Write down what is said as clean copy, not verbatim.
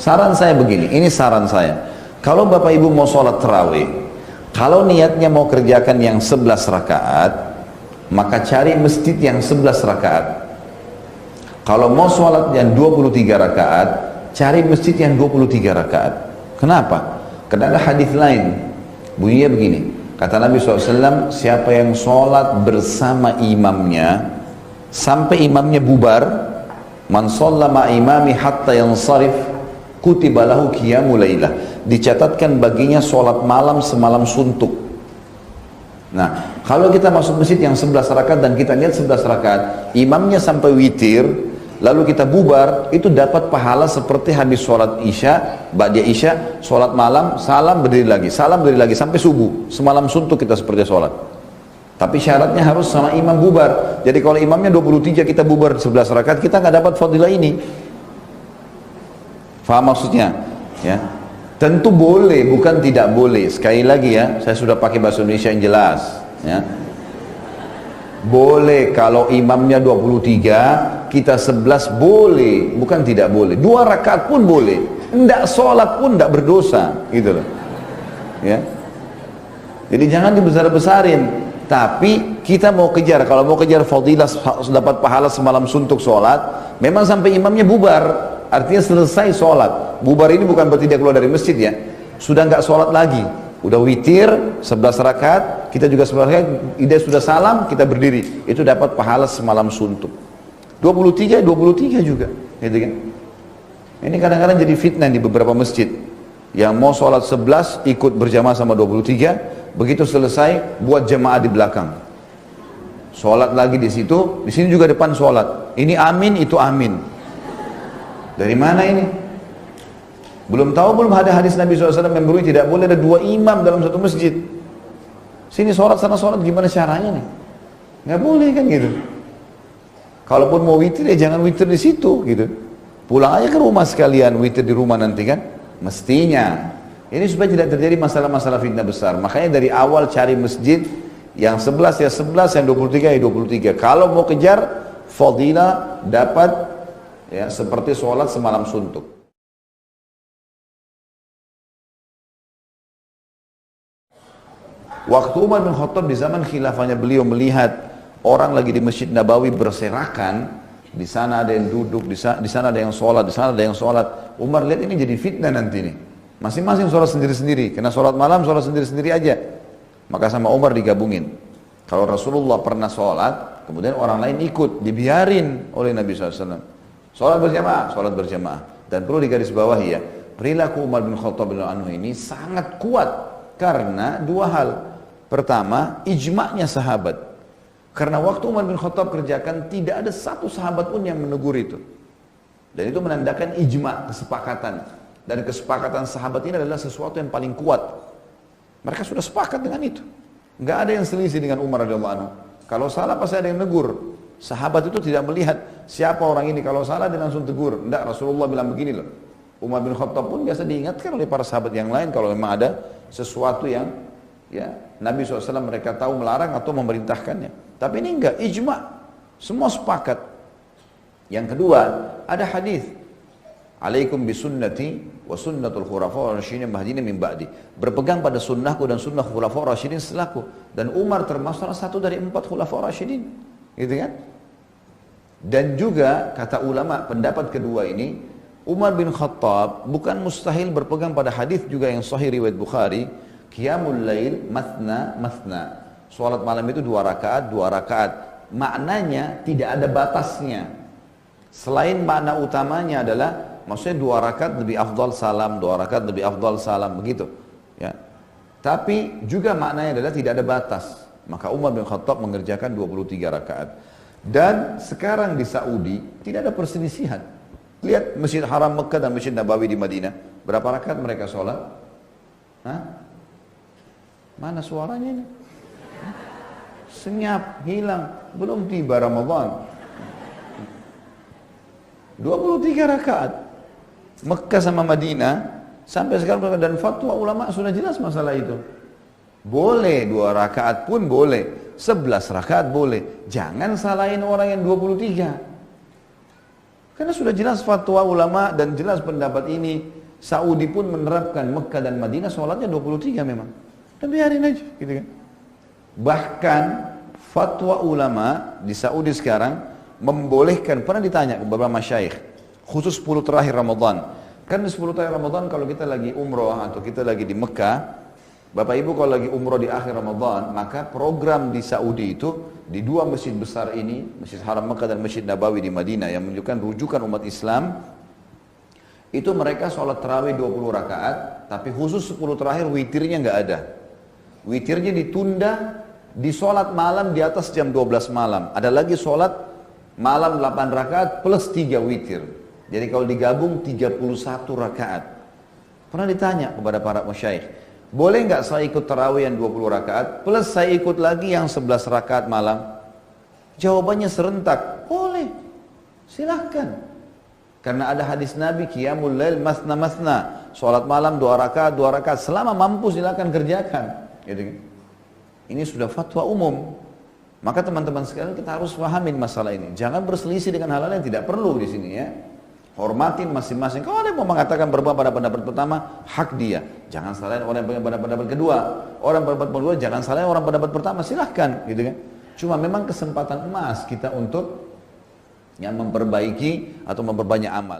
Saran saya begini, ini saran saya. Kalau Bapak Ibu mau sholat tarawih, kalau niatnya mau kerjakan yang 11 rakaat, maka cari masjid yang 11 rakaat. Kalau mau sholat yang 23 rakaat, cari masjid yang 23 rakaat. Kenapa? Karena ada hadis lain, bunyinya begini, kata Nabi SAW, siapa yang sholat bersama imamnya, sampai imamnya bubar, man shallama imami hatta yansarif, kutiba lahu qiyamul lailah, dicatatkan baginya sholat malam semalam suntuk. Nah, kalau kita masuk masjid yang 11 rakaat dan kita lihat 11 rakaat, imamnya sampai witir, lalu kita bubar, itu dapat pahala seperti habis sholat isya, ba'da isya, sholat malam, salam berdiri lagi, sampai subuh, semalam suntuk kita seperti sholat. Tapi syaratnya harus sama imam bubar. Jadi kalau imamnya 23, kita bubar 11 rakaat, kita nggak dapat fadilah ini. Faham maksudnya? Ya. Tentu boleh, bukan tidak boleh. Sekali lagi ya, saya sudah pakai bahasa Indonesia yang jelas. Ya. Boleh kalau imamnya 23, kita 11 boleh, bukan tidak boleh. 2 rakaat pun boleh. Enggak sholat pun enggak berdosa, gitu loh. Ya. Jadi jangan dibesar-besarin. Tapi kita mau kejar, kalau mau kejar fadilah dapat pahala semalam suntuk sholat, memang sampai imamnya bubar. Artinya selesai sholat. Bubar ini bukan berarti dia keluar dari masjid ya. Sudah nggak sholat lagi. Udah witir 11 rakaat, kita juga 11 rakaat, ide sudah salam, kita berdiri. Itu dapat pahala semalam suntuk. 23 juga. Gitu kan? Ini kadang-kadang jadi fitnah di beberapa masjid. Yang mau sholat 11 ikut berjamaah sama 23, begitu selesai buat jamaah di belakang. Sholat lagi di situ, di sini juga depan sholat. Ini amin, itu amin. Dari mana ini? Belum ada hadis Nabi SAW yang berbunyi tidak boleh ada 2 imam dalam satu masjid. Sini sholat, sana sholat, gimana caranya nih? Nggak boleh kan gitu. Kalaupun mau witir ya jangan witir di situ gitu. Pulang aja ke rumah sekalian, witir di rumah nanti kan. Mestinya. Ini supaya tidak terjadi masalah-masalah fitnah besar. Makanya dari awal cari masjid yang 11 ya 11, yang 23 ya 23. Kalau mau kejar fadilah dapat ya seperti sholat semalam suntuk. Waktu Umar bin Khattab di zaman khilafahnya beliau melihat orang lagi di Masjid Nabawi berserakan, di sana ada yang duduk, di sana ada yang sholat, di sana ada yang sholat. Umar lihat ini jadi fitnah nanti nih. Masing-masing sholat sendiri-sendiri. Karena sholat malam sholat sendiri-sendiri aja. Maka sama Umar digabungin. Kalau Rasulullah pernah sholat, kemudian orang lain ikut, dibiarin oleh Nabi SAW. Sholat berjamaah. Dan perlu digarisbawahi ya, perilaku Umar bin Khattab ini sangat kuat karena 2 hal. Pertama, ijma'nya sahabat. Karena waktu Umar bin Khattab kerjakan, tidak ada satu sahabat pun yang menegur itu. Dan itu menandakan ijma', kesepakatan. Dan kesepakatan sahabat ini adalah sesuatu yang paling kuat. Mereka sudah sepakat dengan itu. Nggak ada yang selisih dengan Umar radhiyallahu anhu. Kalau salah pasti ada yang negur. Sahabat itu tidak melihat siapa orang ini, kalau salah dia langsung tegur. Enggak, Rasulullah bilang begini loh. Umar bin Khattab pun biasa diingatkan oleh para sahabat yang lain kalau memang ada sesuatu yang ya Nabi SAW mereka tahu melarang atau memerintahkannya. Tapi ini enggak, ijma'. Semua sepakat. Yang kedua, ada hadis. Alaikum bisunnati wa sunnatul khulafaur rasyidin mahdiyyin min ba'di. Berpegang pada sunnahku dan sunnah khulafaur rasyidin setelahku. Dan Umar termasuk salah satu dari 4 khulafaur rasyidin. Gitu kan? Dan juga kata ulama pendapat kedua ini, Umar bin Khattab bukan mustahil berpegang pada hadis juga yang sahih riwayat Bukhari, qiyamul lail mathna. Salat malam itu 2 rakaat. Maknanya tidak ada batasnya. Selain makna utamanya adalah maksudnya 2 rakaat lebih afdal salam, 2 rakaat lebih afdal salam, begitu. Ya. Tapi juga maknanya adalah tidak ada batas. Maka Umar bin Khattab mengerjakan 23 rakaat. Dan sekarang di Saudi tidak ada perselisihan. Lihat Masjid Haram Mekah dan Masjid Nabawi di Madinah. Berapa rakaat mereka sholat? Hah? Mana suaranya ini? Senyap, hilang. Belum tiba Ramadan. 23 rakaat. Mekah sama Madinah sampai sekarang, dan fatwa ulama sudah jelas masalah itu. Boleh 2 rakaat pun boleh, 11 rakaat boleh. Jangan salahin orang yang 23. Karena sudah jelas fatwa ulama dan jelas pendapat ini. Saudi pun menerapkan Mekah dan Madinah sholatnya 23 memang. Dan biarin aja gitu kan. Bahkan fatwa ulama di Saudi sekarang membolehkan, pernah ditanya ke beberapa masyayikh, khusus 10 terakhir Ramadan. Kan di 10 terakhir Ramadan kalau kita lagi umroh atau kita lagi di Mekah, Bapak Ibu kalau lagi umroh di akhir Ramadan, maka program di Saudi itu, di dua masjid besar ini, Masjid Haram Mekah dan Masjid Nabawi di Madinah yang menunjukkan rujukan umat Islam, itu mereka sholat tarawih 20 rakaat, tapi khusus 10 terakhir witirnya nggak ada. Witirnya ditunda di sholat malam di atas jam 12 malam. Ada lagi sholat malam 8 rakaat plus 3 witir. Jadi kalau digabung 31 rakaat. Pernah ditanya kepada para masyayikh, boleh nggak saya ikut tarawih yang 20 rakaat plus saya ikut lagi yang 11 rakaat malam? Jawabannya serentak, boleh, silahkan. Karena ada hadis Nabi, qiyamul lail masna masna, sholat malam 2 rakaat, selama mampu silakan kerjakan. Gitu. Ini sudah fatwa umum. Maka teman-teman sekalian kita harus pahamin masalah ini. Jangan berselisih dengan hal-hal yang tidak perlu di sini ya. Hormatin masing-masing. Kalau ada yang mau mengatakan berubah pada pendapat pertama, hak dia. Jangan salahin orang yang pada pendapat kedua. Orang pendapat kedua jangan salahin orang pendapat pertama, silahkan, gitu kan. Cuma memang kesempatan emas kita untuk yang memperbaiki atau memperbanyak amal.